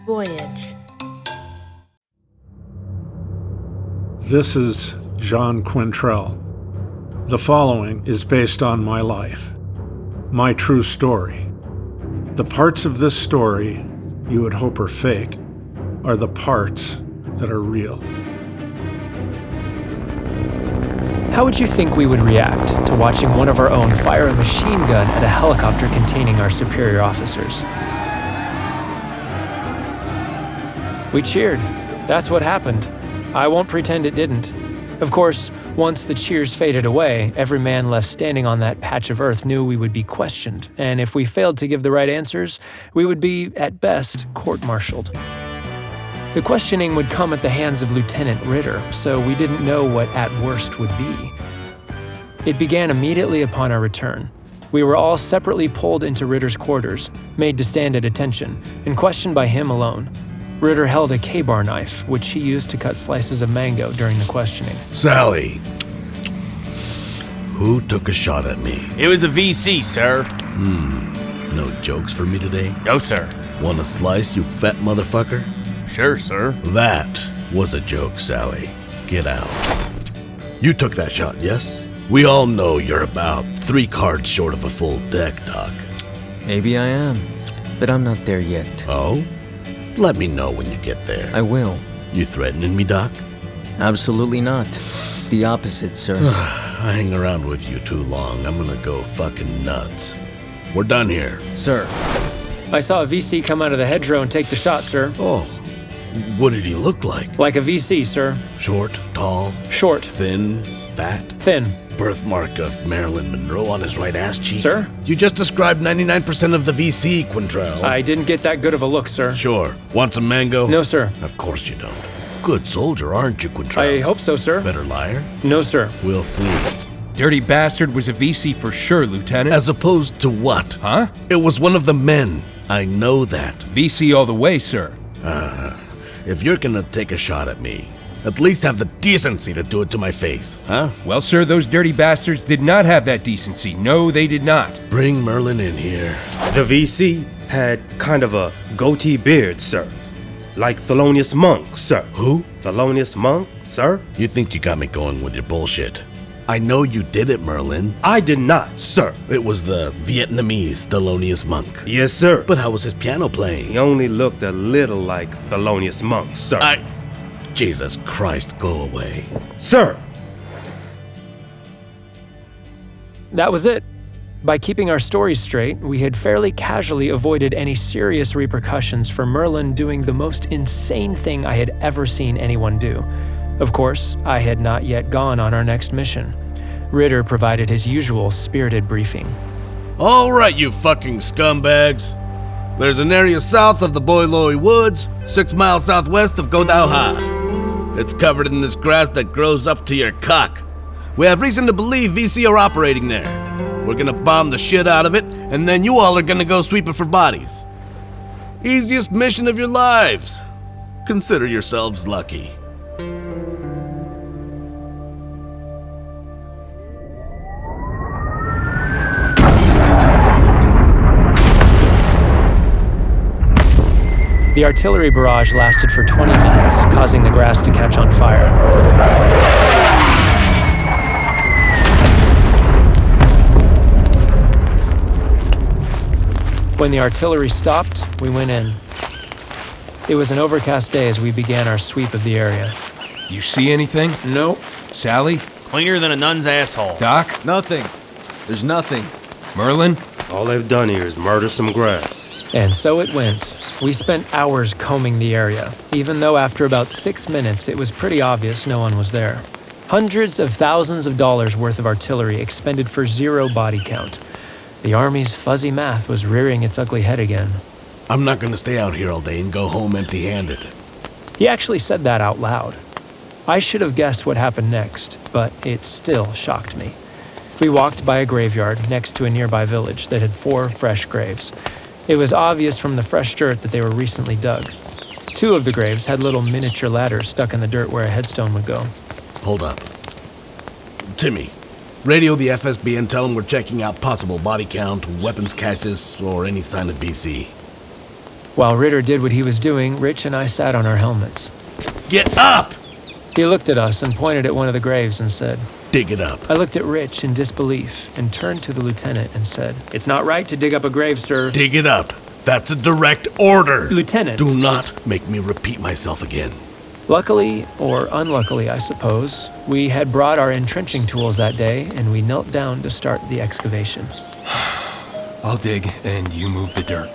Voyage. This is John Quintrell. The following is based on my life, my true story. The parts of this story you would hope are fake are the parts that are real. How would you think we would react to watching one of our own fire a machine gun at a helicopter containing our superior officers? We cheered. That's what happened. I won't pretend it didn't. Of course, once the cheers faded away, every man left standing on that patch of earth knew we would be questioned, and if we failed to give the right answers, we would be, at best, court-martialed. The questioning would come at the hands of Lieutenant Ritter, so we didn't know what at worst would be. It began immediately upon our return. We were all separately pulled into Ritter's quarters, made to stand at attention, and questioned by him alone. Ritter held a K-bar knife, which he used to cut slices of mango during the questioning. Sally, who took a shot at me? It was a VC, sir. No jokes for me today? No, sir. Want a slice, you fat motherfucker? Sure, sir. That was a joke, Sally. Get out. You took that shot, yes? We all know you're about 3 cards short of a full deck, Doc. Maybe I am, but I'm not there yet. Oh? Let me know when you get there. I will. You threatening me, Doc? Absolutely not. The opposite, sir. I hang around with you too long. I'm gonna go fucking nuts. We're done here. Sir. I saw a VC come out of the hedgerow and take the shot, sir. Oh, what did he look like? Like a VC, sir. Short, tall, Short. thin, fat? Thin. Birthmark of Marilyn Monroe on his right ass cheek? Sir? You just described 99% of the VC, Quintrell. I didn't get that good of a look, sir. Sure. Want some mango? No, sir. Of course you don't. Good soldier, aren't you, Quintrell? I hope so, sir. Better liar? No, sir. We'll see. Dirty bastard was a VC for sure, Lieutenant. As opposed to what? Huh? It was one of the men. I know that. VC all the way, sir. If you're gonna take a shot at me, at least have the decency to do it to my face, huh? Well, sir, those dirty bastards did not have that decency. No, they did not. Bring Merlin in here. The VC had kind of a goatee beard, sir. Like Thelonious Monk, sir. Who? Thelonious Monk, sir? You think you got me going with your bullshit. I know you did it, Merlin. I did not, sir. It was the Vietnamese Thelonious Monk. Yes, sir. But how was his piano playing? He only looked a little like Thelonious Monk, sir. Jesus Christ, go away. Sir! That was it. By keeping our stories straight, we had fairly casually avoided any serious repercussions for Merlin doing the most insane thing I had ever seen anyone do. Of course, I had not yet gone on our next mission. Ritter provided his usual spirited briefing. All right, you fucking scumbags. There's an area south of the Boiloy Woods, 6 miles southwest of Godauha. It's covered in this grass that grows up to your cock. We have reason to believe VC are operating there. We're gonna bomb the shit out of it, and then you all are gonna go sweeping for bodies. Easiest mission of your lives. Consider yourselves lucky. The artillery barrage lasted for 20 minutes, causing the grass to catch on fire. When the artillery stopped, we went in. It was an overcast day as we began our sweep of the area. You see anything? Nope. Sally? Cleaner than a nun's asshole. Doc? Nothing. There's nothing. Merlin? All they've done here is murder some grass. And so it went. We spent hours combing the area, even though after about 6 minutes it was pretty obvious no one was there. Hundreds of thousands of dollars worth of artillery expended for 0 body count. The Army's fuzzy math was rearing its ugly head again. I'm not gonna stay out here all day and go home empty-handed. He actually said that out loud. I should have guessed what happened next, but it still shocked me. We walked by a graveyard next to a nearby village that had 4 fresh graves. It was obvious from the fresh dirt that they were recently dug. 2 of the graves had little miniature ladders stuck in the dirt where a headstone would go. Hold up. Timmy, radio the FSB and tell them we're checking out possible body count, weapons caches, or any sign of VC. While Ritter did what he was doing, Rich and I sat on our helmets. Get up! He looked at us and pointed at one of the graves and said, Dig it up. I looked at Rich in disbelief and turned to the lieutenant and said, It's not right to dig up a grave, sir. Dig it up. That's a direct order. Lieutenant. Do not make me repeat myself again. Luckily, or unluckily, I suppose, we had brought our entrenching tools that day and we knelt down to start the excavation. I'll dig, and you move the dirt.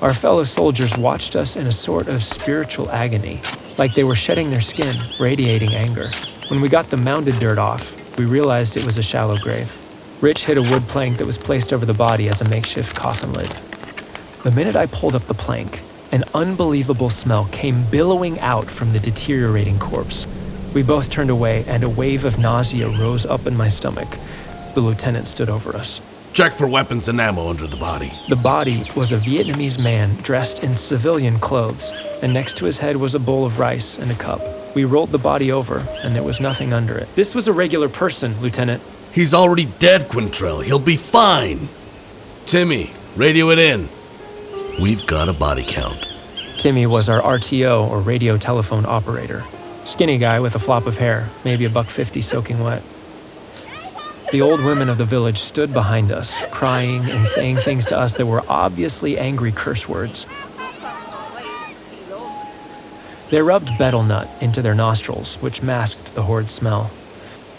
Our fellow soldiers watched us in a sort of spiritual agony, like they were shedding their skin, radiating anger. When we got the mounded dirt off, we realized it was a shallow grave. Rich hid a wood plank that was placed over the body as a makeshift coffin lid. The minute I pulled up the plank, an unbelievable smell came billowing out from the deteriorating corpse. We both turned away, and a wave of nausea rose up in my stomach. The lieutenant stood over us. Check for weapons and ammo under the body. The body was a Vietnamese man dressed in civilian clothes, and next to his head was a bowl of rice and a cup. We rolled the body over, and there was nothing under it. This was a regular person, Lieutenant. He's already dead, Quintrell. He'll be fine. Timmy, radio it in. We've got a body count. Timmy was our RTO, or radio telephone operator. Skinny guy with a flop of hair, maybe $1.50 soaking wet. The old women of the village stood behind us, crying and saying things to us that were obviously angry curse words. They rubbed betel nut into their nostrils, which masked the horrid smell.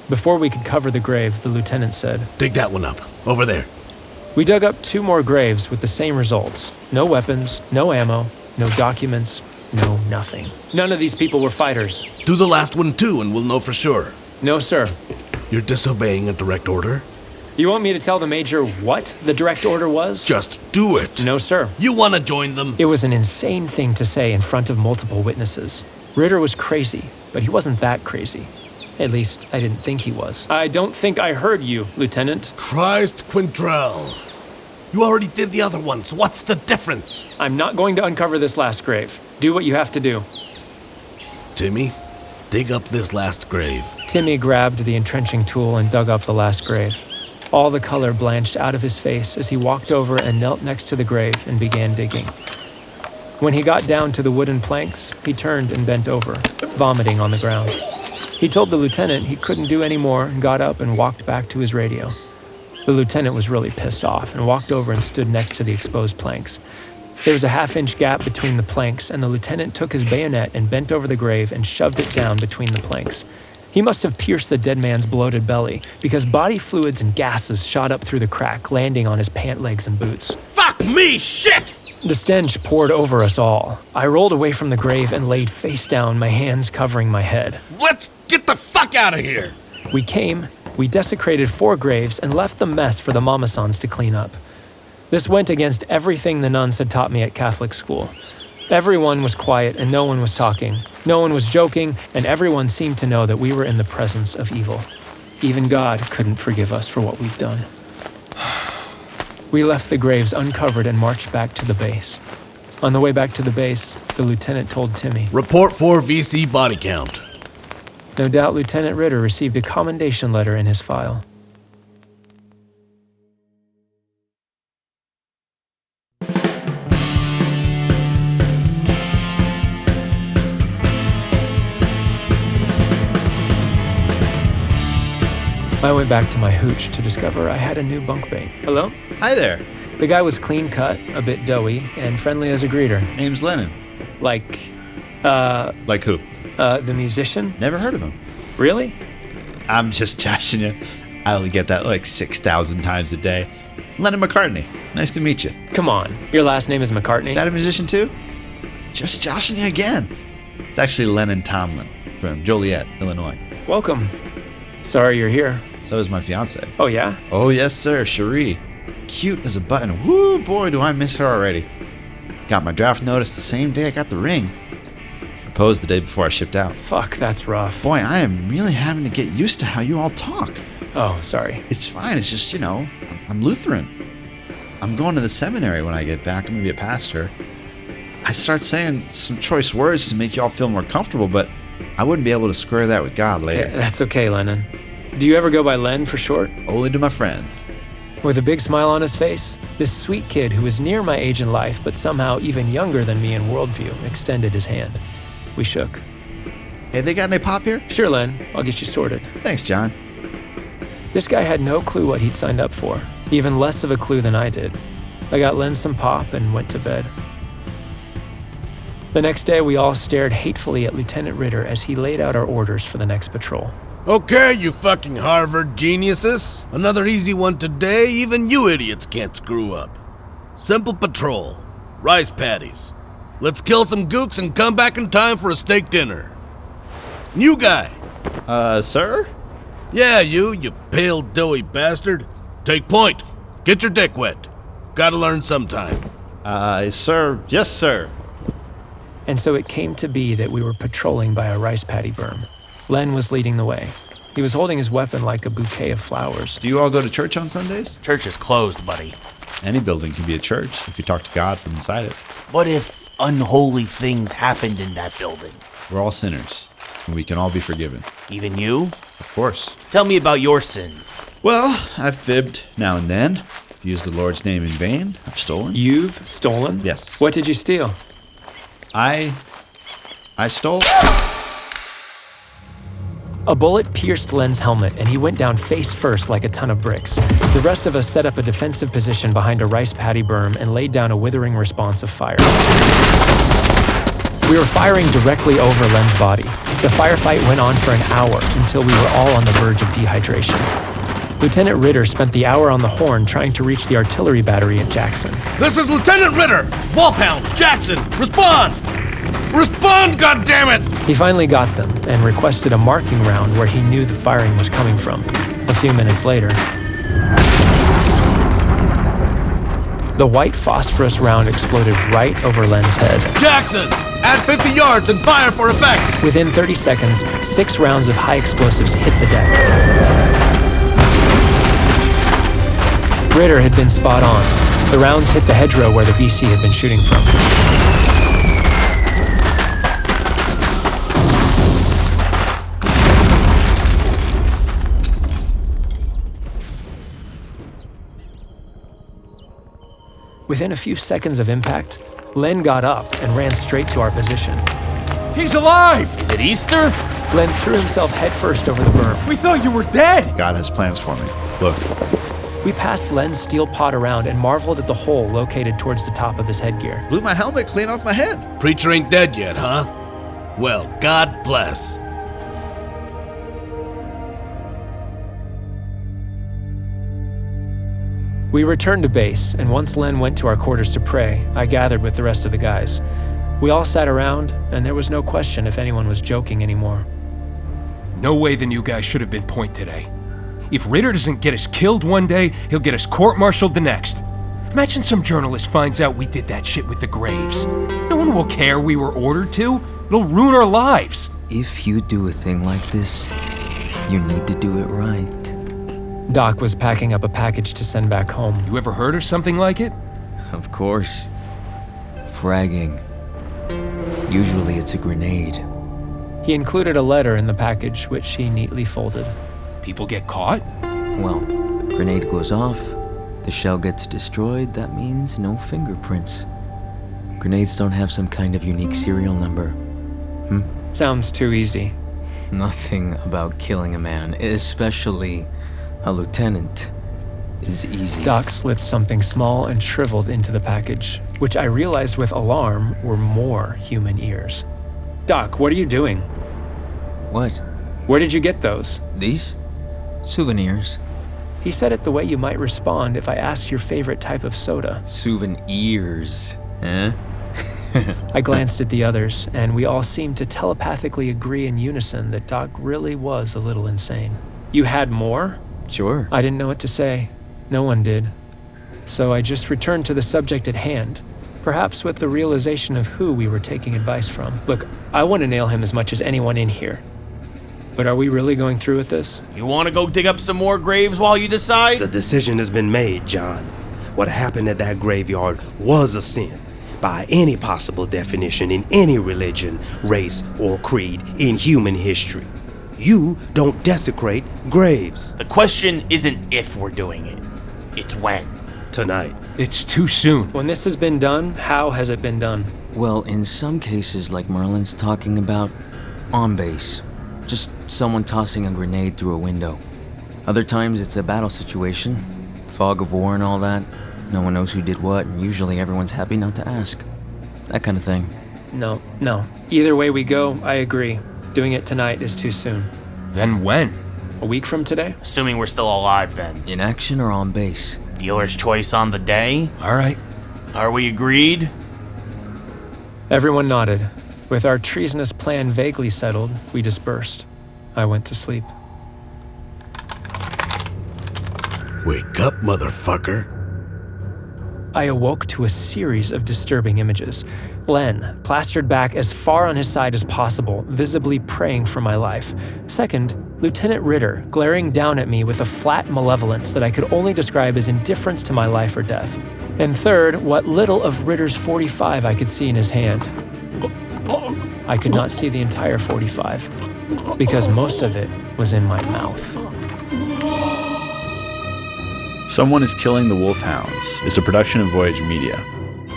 Before we could cover the grave, the lieutenant said, Dig that one up. Over there. We dug up 2 more graves with the same results. No weapons, no ammo, no documents, no nothing. None of these people were fighters. Do the last one too, and we'll know for sure. No, sir. You're disobeying a direct order? You want me to tell the major what the direct order was? Just do it. No, sir. You want to join them? It was an insane thing to say in front of multiple witnesses. Ritter was crazy, but he wasn't that crazy. At least, I didn't think he was. I don't think I heard you, Lieutenant. Christ, Quintrell. You already did the other one, so what's the difference? I'm not going to uncover this last grave. Do what you have to do. Timmy, dig up this last grave. Timmy grabbed the entrenching tool and dug up the last grave. All the color blanched out of his face as he walked over and knelt next to the grave and began digging. When he got down to the wooden planks, he turned and bent over, vomiting on the ground. He told the lieutenant he couldn't do any more and got up and walked back to his radio. The lieutenant was really pissed off and walked over and stood next to the exposed planks. There was a half-inch gap between the planks, and the lieutenant took his bayonet and bent over the grave and shoved it down between the planks. He must have pierced the dead man's bloated belly, because body fluids and gases shot up through the crack, landing on his pant legs and boots. Fuck me, shit! The stench poured over us all. I rolled away from the grave and laid face down, my hands covering my head. Let's get the fuck out of here! We desecrated 4 graves and left the mess for the mamasans to clean up. This went against everything the nuns had taught me at Catholic school. Everyone was quiet and no one was talking. No one was joking, and everyone seemed to know that we were in the presence of evil. Even God couldn't forgive us for what we've done. We left the graves uncovered and marched back to the base. On the way back to the base, the lieutenant told Timmy, Report 4 VC body count. No doubt Lieutenant Ritter received a commendation letter in his file. I went back to my hooch to discover I had a new bunkmate. Hello? Hi there. The guy was clean-cut, a bit doughy, and friendly as a greeter. Name's Lennon. Like who? The musician? Never heard of him. Really? I'm just joshing you. I only get that like 6,000 times a day. Lennon McCartney. Nice to meet you. Come on. Your last name is McCartney? That a musician too? Just joshing you again. It's actually Lennon Tomlin from Joliet, Illinois. Welcome. Sorry you're here. So is my fiance. Oh, yeah? Oh, yes, sir. Cherie. Cute as a button. Woo, boy, do I miss her already. Got my draft notice the same day I got the ring. Proposed the day before I shipped out. Fuck, that's rough. Boy, I am really having to get used to how you all talk. Oh, sorry. It's fine. It's just, I'm Lutheran. I'm going to the seminary when I get back. I'm going to be a pastor. I start saying some choice words to make you all feel more comfortable, but I wouldn't be able to square that with God later. Yeah, that's okay, Lennon. Do you ever go by Len for short? Only to my friends. With a big smile on his face, this sweet kid who was near my age in life but somehow even younger than me in worldview extended his hand. We shook. Hey, they got any pop here? Sure, Len, I'll get you sorted. Thanks, John. This guy had no clue what he'd signed up for, even less of a clue than I did. I got Len some pop and went to bed. The next day, we all stared hatefully at Lieutenant Ritter as he laid out our orders for the next patrol. Okay, you fucking Harvard geniuses. Another easy one today. Even you idiots can't screw up. Simple patrol. Rice patties. Let's kill some gooks and come back in time for a steak dinner. New guy. Sir? Yeah, you pale, doughy bastard. Take point. Get your dick wet. Gotta learn sometime. Sir. Yes, sir. And so it came to be that we were patrolling by a rice paddy berm. Len was leading the way. He was holding his weapon like a bouquet of flowers. Do you all go to church on Sundays? Church is closed, buddy. Any building can be a church if you talk to God from inside it. What if unholy things happened in that building? We're all sinners, and we can all be forgiven. Even you? Of course. Tell me about your sins. Well, I've fibbed now and then. Used the Lord's name in vain. I've stolen. You've stolen? Yes. What did you steal? I stole. A bullet pierced Len's helmet, and he went down face first like a ton of bricks. The rest of us set up a defensive position behind a rice paddy berm and laid down a withering response of fire. We were firing directly over Len's body. The firefight went on for an hour until we were all on the verge of dehydration. Lieutenant Ritter spent the hour on the horn trying to reach the artillery battery at Jackson. This is Lieutenant Ritter! Wolfhounds, Jackson, respond! Respond, goddammit! He finally got them and requested a marking round where he knew the firing was coming from. A few minutes later, the white phosphorus round exploded right over Len's head. Jackson, add 50 yards and fire for effect! Within 30 seconds, 6 rounds of high explosives hit the deck. Ritter had been spot on. The rounds hit the hedgerow where the VC had been shooting from. Within a few seconds of impact, Len got up and ran straight to our position. He's alive! Is it Easter? Len threw himself headfirst over the berm. We thought you were dead! God has plans for me. Look. We passed Len's steel pot around and marveled at the hole located towards the top of his headgear. Blew my helmet clean off my head. Preacher ain't dead yet, huh? Well, God bless. We returned to base, and once Len went to our quarters to pray, I gathered with the rest of the guys. We all sat around, and there was no question if anyone was joking anymore. No way the new guy should have been point today. If Ritter doesn't get us killed one day, he'll get us court-martialed the next. Imagine some journalist finds out we did that shit with the graves. No one will care we were ordered to. It'll ruin our lives. If you do a thing like this, you need to do it right. Doc was packing up a package to send back home. You ever heard of something like it? Of course. Fragging. Usually it's a grenade. He included a letter in the package, which he neatly folded. People get caught? Well, grenade goes off, the shell gets destroyed, that means no fingerprints. Grenades don't have some kind of unique serial number. Sounds too easy. Nothing about killing a man, especially a lieutenant, is easy. Doc slipped something small and shriveled into the package, which I realized with alarm were more human ears. Doc, what are you doing? What? Where did you get those? These? Souvenirs. He said it the way you might respond if I asked your favorite type of soda. Souvenirs, eh? I glanced at the others, and we all seemed to telepathically agree in unison that Doc really was a little insane. You had more? Sure. I didn't know what to say. No one did. So I just returned to the subject at hand, perhaps with the realization of who we were taking advice from. Look, I want to nail him as much as anyone in here. But are we really going through with this? You want to go dig up some more graves while you decide? The decision has been made, John. What happened at that graveyard was a sin, by any possible definition in any religion, race, or creed in human history. You don't desecrate graves. The question isn't if we're doing it. It's when. Tonight. It's too soon. When this has been done, how has it been done? Well, in some cases, like Merlin's talking about, on base. Just someone tossing a grenade through a window. Other times it's a battle situation, fog of war and all that. No one knows who did what, and usually everyone's happy not to ask. That kind of thing. No. Either way we go, I agree. Doing it tonight is too soon. Then when? A week from today? Assuming we're still alive then. In action or on base? Dealer's choice on the day? All right. Are we agreed? Everyone nodded. With our treasonous plan vaguely settled, we dispersed. I went to sleep. Wake up, motherfucker. I awoke to a series of disturbing images. Len, plastered back as far on his side as possible, visibly praying for my life. Second, Lieutenant Ritter, glaring down at me with a flat malevolence that I could only describe as indifference to my life or death. And third, what little of Ritter's .45 I could see in his hand. I could not see the entire .45, because most of it was in my mouth. Someone is Killing the Wolfhounds is a production of Voyage Media.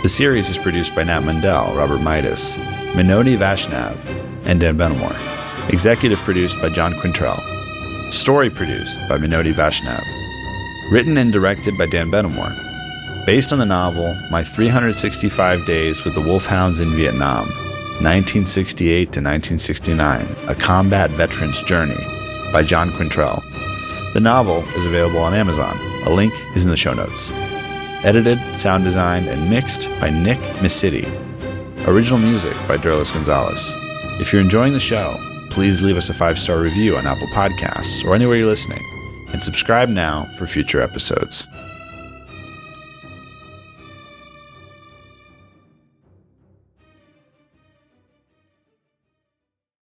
The series is produced by Nat Mundell, Robert Midas, Minoti Vaishnav, and Dan Benamor. Executive produced by John Quintrell. Story produced by Minoti Vaishnav. Written and directed by Dan Benamor. Based on the novel My 365 Days with the Wolfhounds in Vietnam, 1968 to 1969, A Combat Veteran's Journey by John Quintrell. The novel is available on Amazon. A link is in the show notes. Edited, sound designed, and mixed by Nick Misiti. Original music by Derlis Gonzalez. If you're enjoying the show, please leave us a 5-star review on Apple Podcasts or anywhere you're listening, and subscribe now for future episodes.